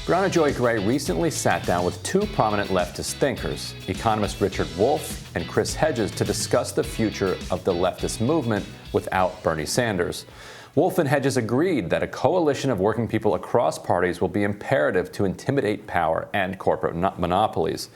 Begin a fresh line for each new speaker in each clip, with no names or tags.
Briahna Joy Gray recently sat down with two prominent leftist thinkers, economist Richard Wolff and Chris Hedges, to discuss the future of the leftist movement without Bernie Sanders. Wolff and Hedges agreed that a coalition of working people across parties will be imperative to intimidate power and corporate monopolies.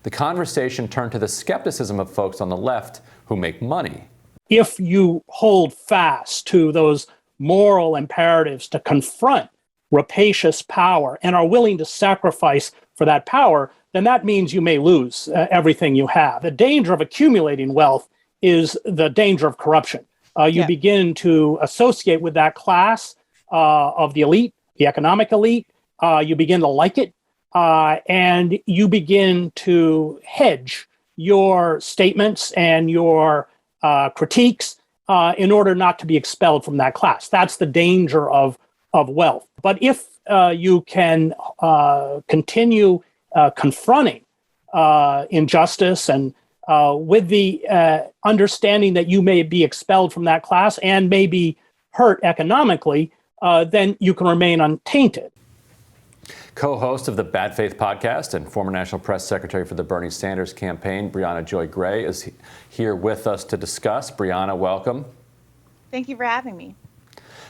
The conversation turned to the skepticism of folks on the left who make money.
If you hold fast to those moral imperatives to confront rapacious power and are willing to sacrifice for that power, then that means you may lose everything you have. The danger of accumulating wealth is the danger of corruption. You begin to associate with that class of the elite, the economic elite. You begin to like it, and you begin to hedge your statements and your critiques in order not to be expelled from that class. That's the danger of wealth. But if you can continue confronting injustice and with the understanding that you may be expelled from that class and may be hurt economically, then you can remain untainted.
Co-host of the Bad Faith podcast and former National Press Secretary for the Bernie Sanders campaign, Briahna Joy Gray, is here with us to discuss. Briahna, welcome.
Thank you for having me.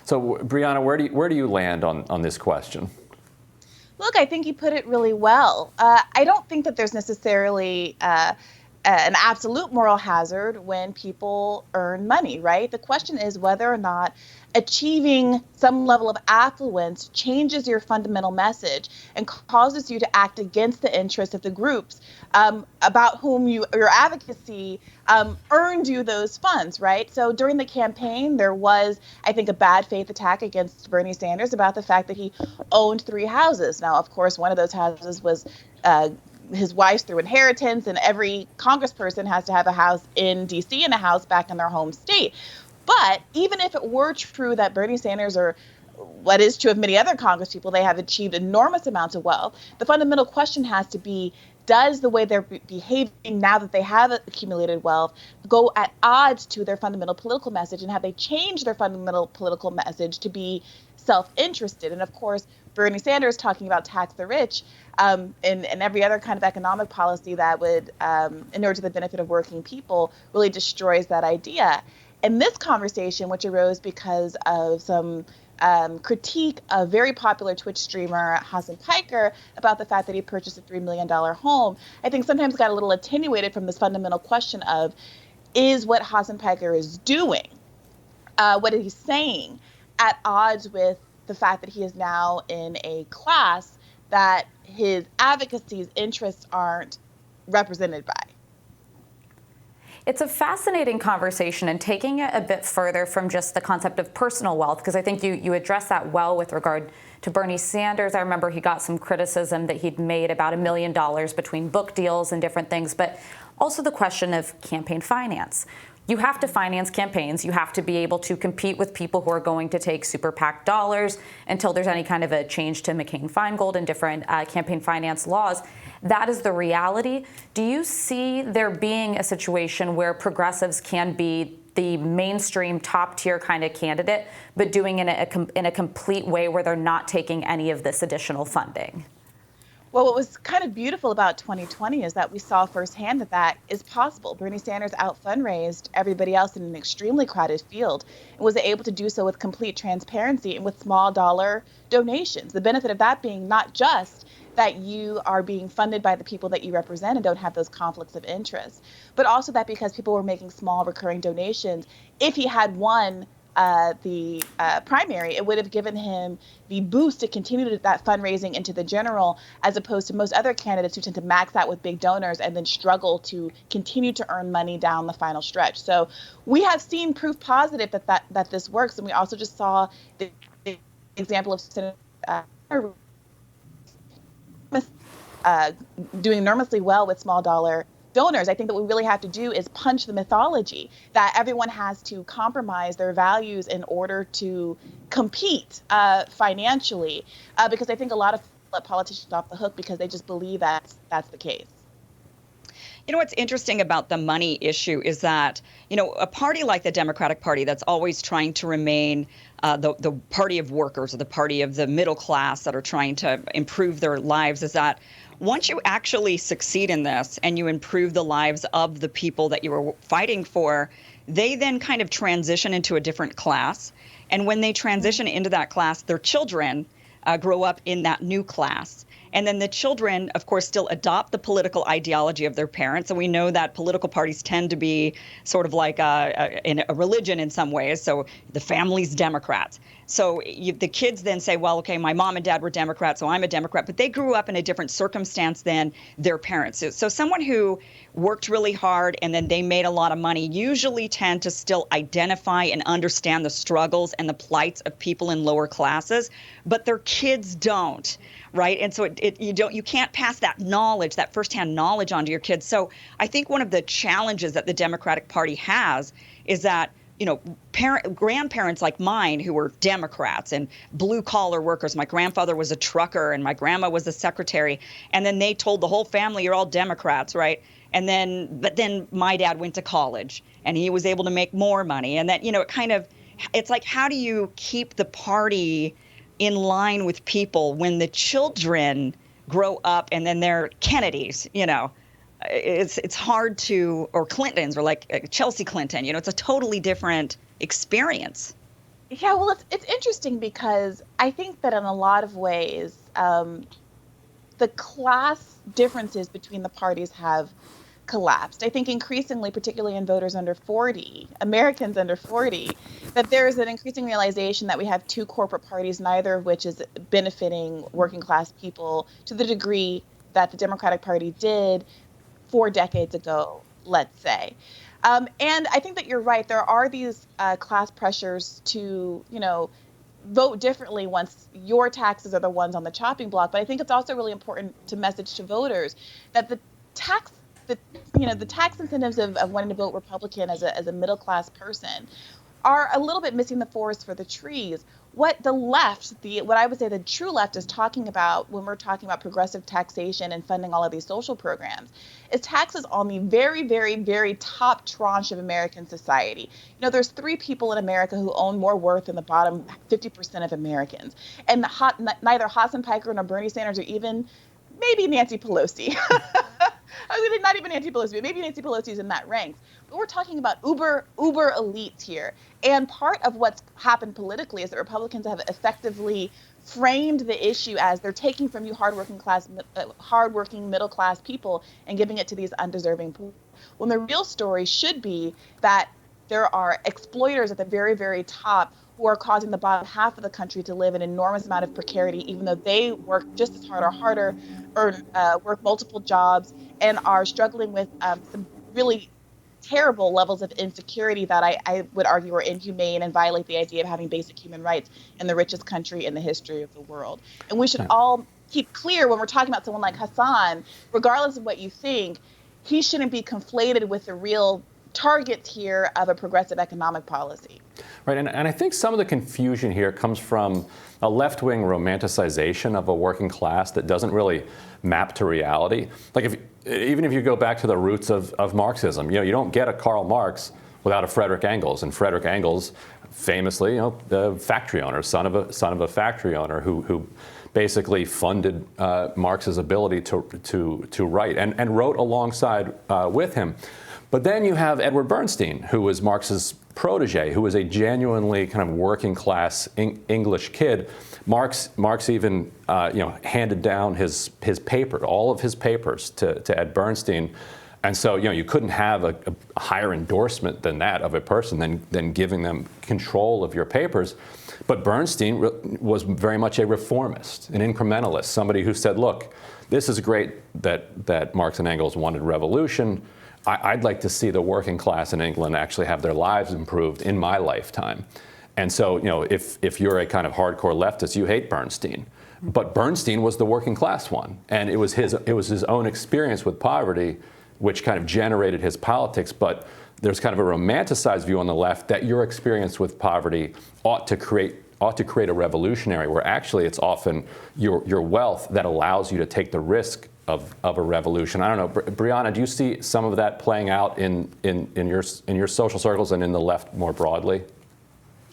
So, Briahna, where do you land on this question?
Look, I think you put it really well. I don't think that there's necessarily an absolute moral hazard when people earn money, right? The question is whether or not achieving some level of affluence changes your fundamental message and causes you to act against the interests of the groups about whom your advocacy earned you those funds, right? So during the campaign, there was, I think, a bad faith attack against Bernie Sanders about the fact that he owned 3 houses. Now, of course, one of those houses was his wife's through inheritance, and every congressperson has to have a house in D.C. and a house back in their home state. But even if it were true that Bernie Sanders, or what is true of many other Congress people, they have achieved enormous amounts of wealth, the fundamental question has to be, does the way they're behaving now that they have accumulated wealth go at odds to their fundamental political message, and have they changed their fundamental political message to be self-interested? And of course, Bernie Sanders talking about tax the rich and every other kind of economic policy that would inure to the benefit of working people really destroys that idea. And this conversation, which arose because of some critique of very popular Twitch streamer Hassan Piker about the fact that he purchased a $3 million home, I think sometimes got a little attenuated from this fundamental question of, is what Hassan Piker is doing, what he's saying, at odds with the fact that he is now in a class that his advocacy's interests aren't represented by?
It's a fascinating conversation, and taking it a bit further from just the concept of personal wealth, because I think you address that well with regard to Bernie Sanders. I remember he got some criticism that he'd made about $1 million between book deals and different things, but also the question of campaign finance. You have to finance campaigns. You have to be able to compete with people who are going to take super PAC dollars until there's any kind of a change to McCain-Feingold and different campaign finance laws. That is the reality. Do you see there being a situation where progressives can be the mainstream top-tier kind of candidate, but doing it in a complete way where they're not taking any of this additional funding?
Well, what was kind of beautiful about 2020 is that we saw firsthand that that is possible. Bernie Sanders out-fundraised everybody else in an extremely crowded field and was able to do so with complete transparency and with small dollar donations. The benefit of that being not just that you are being funded by the people that you represent and don't have those conflicts of interest, but also that because people were making small recurring donations, if he had won the primary, it would have given him the boost to continue that fundraising into the general, as opposed to most other candidates who tend to max out with big donors and then struggle to continue to earn money down the final stretch. So we have seen proof positive that this works, and we also just saw the example of Senator doing enormously well with small dollar donors. I think that what we really have to do is punch the mythology that everyone has to compromise their values in order to compete financially, because I think a lot of let politicians off the hook because they just believe that that's the case.
You know, what's interesting about the money issue is that, a party like the Democratic Party that's always trying to remain the party of workers or the party of the middle class that are trying to improve their lives, is that once you actually succeed in this and you improve the lives of the people that you were fighting for, they then kind of transition into a different class. And when they transition into that class, their children grow up in that new class. And then the children, of course, still adopt the political ideology of their parents. And we know that political parties tend to be sort of like a religion in some ways. So the family's Democrats. So the kids then say, well, okay, my mom and dad were Democrats, so I'm a Democrat. But they grew up in a different circumstance than their parents. So someone who worked really hard and then they made a lot of money usually tend to still identify and understand the struggles and the plights of people in lower classes, but their kids don't. Right. And so you can't pass that knowledge, that firsthand knowledge onto your kids. So I think one of the challenges that the Democratic Party has is that, grandparents like mine who were Democrats and blue collar workers. My grandfather was a trucker and my grandma was a secretary. And then they told the whole family, you're all Democrats. Right. But then my dad went to college and he was able to make more money. And that, it's like, how do you keep the party in line with people when the children grow up and then they're Kennedys, it's hard to, or Clintons, or like Chelsea Clinton, it's a totally different experience.
Yeah, well, it's interesting because I think that in a lot of ways, the class differences between the parties have collapsed. I think increasingly, particularly in voters under 40, Americans under 40, that there is an increasing realization that we have two corporate parties, neither of which is benefiting working class people to the degree that the Democratic Party did 4 decades ago, let's say. And I think that you're right. There are these class pressures to, vote differently once your taxes are the ones on the chopping block. But I think it's also really important to message to voters that the tax incentives of wanting to vote Republican as a middle class person are a little bit missing the forest for the trees. What the left, what I would say the true left is talking about when we're talking about progressive taxation and funding all of these social programs is taxes on the very, very, very top tranche of American society. There's 3 people in America who own more worth than the bottom 50% of Americans. And neither Hassan Piker nor Bernie Sanders or even maybe Nancy Pelosi. I mean, not even Nancy Pelosi, but maybe Nancy Pelosi is in that ranks. But we're talking about uber elites here. And part of what's happened politically is that Republicans have effectively framed the issue as they're taking from you hardworking middle class people and giving it to these undeserving people. When the real story should be that there are exploiters at the very, very top who are causing the bottom half of the country to live in an enormous amount of precarity, even though they work just as hard or harder, or work multiple jobs, and are struggling with some really terrible levels of insecurity that I would argue are inhumane and violate the idea of having basic human rights in the richest country in the history of the world. And we should all keep clear when we're talking about someone like Hassan, regardless of what you think, he shouldn't be conflated with the real targets here of a progressive economic policy.
Right, and I think some of the confusion here comes from a left-wing romanticization of a working class that doesn't really map to reality. Like even if you go back to the roots of Marxism, you don't get a Karl Marx without a Frederick Engels, and Frederick Engels, famously, the factory owner, son of a factory owner who basically funded Marx's ability to write and wrote alongside with him. But then you have Edward Bernstein, who was Marx's protege, who was a genuinely kind of working class English kid. Marx even handed down his paper, all of his papers to Ed Bernstein. And so, you couldn't have a higher endorsement than that of a person than giving them control of your papers. But Bernstein was very much a reformist, an incrementalist, somebody who said, look, this is great that Marx and Engels wanted revolution. I'd like to see the working class in England actually have their lives improved in my lifetime. And so, if you're a kind of hardcore leftist, you hate Bernstein. But Bernstein was the working class one. And it was his own experience with poverty which kind of generated his politics. But there's kind of a romanticized view on the left that your experience with poverty ought to create ought to create a revolutionary, where actually it's often your wealth that allows you to take the risk of a revolution. I don't know, Briahna, do you see some of that playing out in your social circles and in the left more broadly?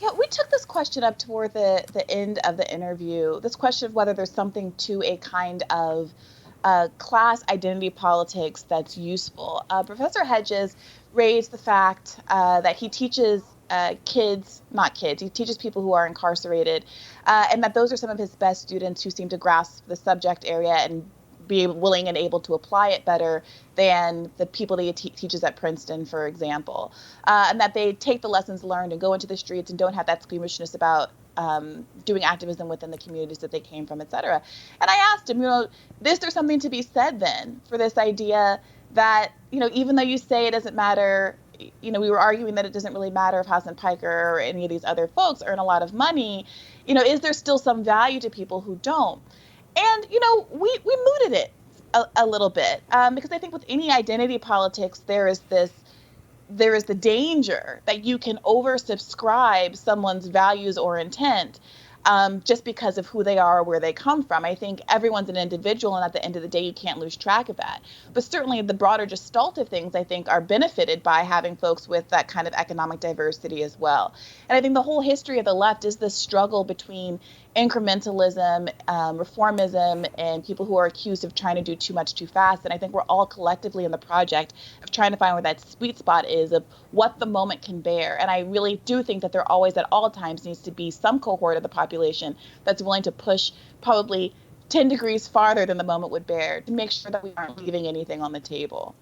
Yeah, we took this question up toward the end of the interview, this question of whether there's something to a kind of class identity politics that's useful. Professor Hedges raised the fact that he teaches he teaches people who are incarcerated, and that those are some of his best students who seem to grasp the subject area and be willing and able to apply it better than the people that he teaches at Princeton, for example, and that they take the lessons learned and go into the streets and don't have that squeamishness about doing activism within the communities that they came from, et cetera. And I asked him, is there something to be said then for this idea that, even though you say it doesn't matter, we were arguing that it doesn't really matter if Hassan Piker or any of these other folks earn a lot of money, is there still some value to people who don't? And, we mooted it a little bit because I think with any identity politics, there is the danger that you can oversubscribe someone's values or intent just because of who they are or where they come from. I think everyone's an individual, and at the end of the day, you can't lose track of that. But certainly the broader gestalt of things, I think, are benefited by having folks with that kind of economic diversity as well. And I think the whole history of the left is this struggle between incrementalism, reformism, and people who are accused of trying to do too much too fast. And I think we're all collectively in the project of trying to find where that sweet spot is of what the moment can bear. And I really do think that there always at all times needs to be some cohort of the population that's willing to push probably 10 degrees farther than the moment would bear to make sure that we aren't leaving anything on the table.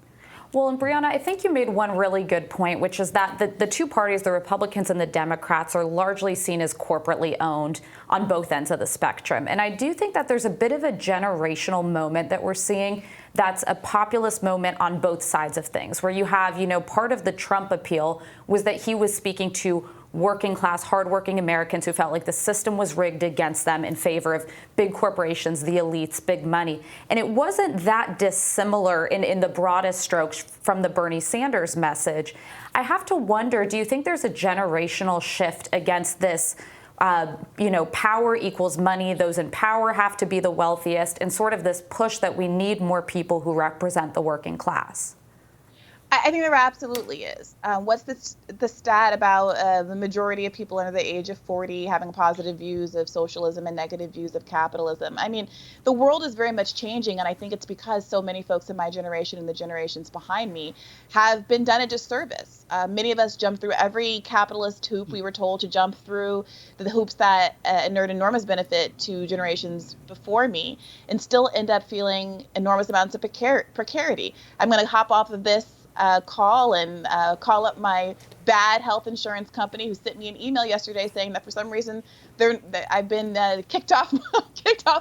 Well, and Briahna, I think you made one really good point, which is that the two parties, the Republicans and the Democrats, are largely seen as corporately owned on both ends of the spectrum. And I do think that there's a bit of a generational moment that we're seeing that's a populist moment on both sides of things, where you have, part of the Trump appeal was that he was speaking to working class, hardworking Americans who felt like the system was rigged against them in favor of big corporations, the elites, big money. And it wasn't that dissimilar in the broadest strokes from the Bernie Sanders message. I have to wonder, do you think there's a generational shift against this, power equals money, those in power have to be the wealthiest, and sort of this push that we need more people who represent the working class?
I think there absolutely is. What's the stat about the majority of people under the age of 40 having positive views of socialism and negative views of capitalism? I mean, the world is very much changing, and I think it's because so many folks in my generation and the generations behind me have been done a disservice. Many of us jumped through every capitalist hoop we were told to jump through, the hoops that inert enormous benefit to generations before me, and still end up feeling enormous amounts of precarity. I'm going to hop off of this call and call up my bad health insurance company who sent me an email yesterday saying that for some reason I've been kicked off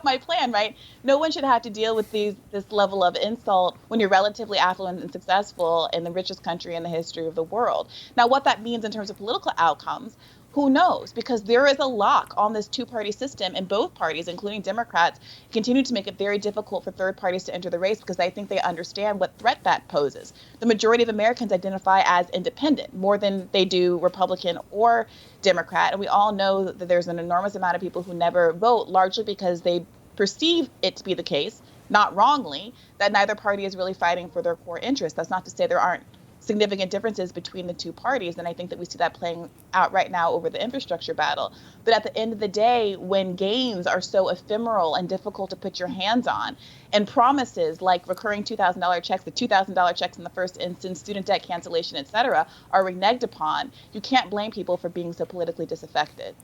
my plan, right? No one should have to deal with this level of insult when you're relatively affluent and successful in the richest country in the history of the world. Now, what that means in terms of political outcomes, who knows? Because there is a lock on this two-party system, and both parties, including Democrats, continue to make it very difficult for third parties to enter the race because I think they understand what threat that poses. The majority of Americans identify as independent more than they do Republican or Democrat, and we all know that there's an enormous amount of people who never vote, largely because they perceive it to be the case, not wrongly, that neither party is really fighting for their core interests. That's not to say there aren't significant differences between the two parties, and I think that we see that playing out right now over the infrastructure battle. But at the end of the day, when gains are so ephemeral and difficult to put your hands on, and promises like recurring $2,000 checks, the $2,000 checks in the first instance, student debt cancellation, et cetera, are reneged upon, you can't blame people for being so politically disaffected.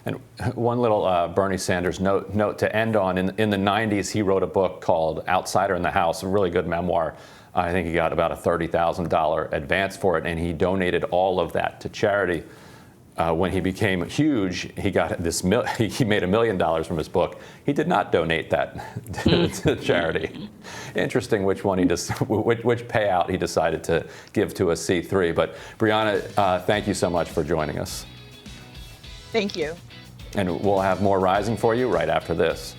And one little Bernie Sanders note to end on. In the 90s, he wrote a book called Outsider in the House, a really good memoir. I think he got about a $30,000 advance for it, and he donated all of that to charity. When he became huge, he got he made $1 million from his book. He did not donate that to charity. Interesting which one which payout he decided to give to a C3. But Briahna, thank you so much for joining us.
Thank you.
And we'll have more Rising for you right after this.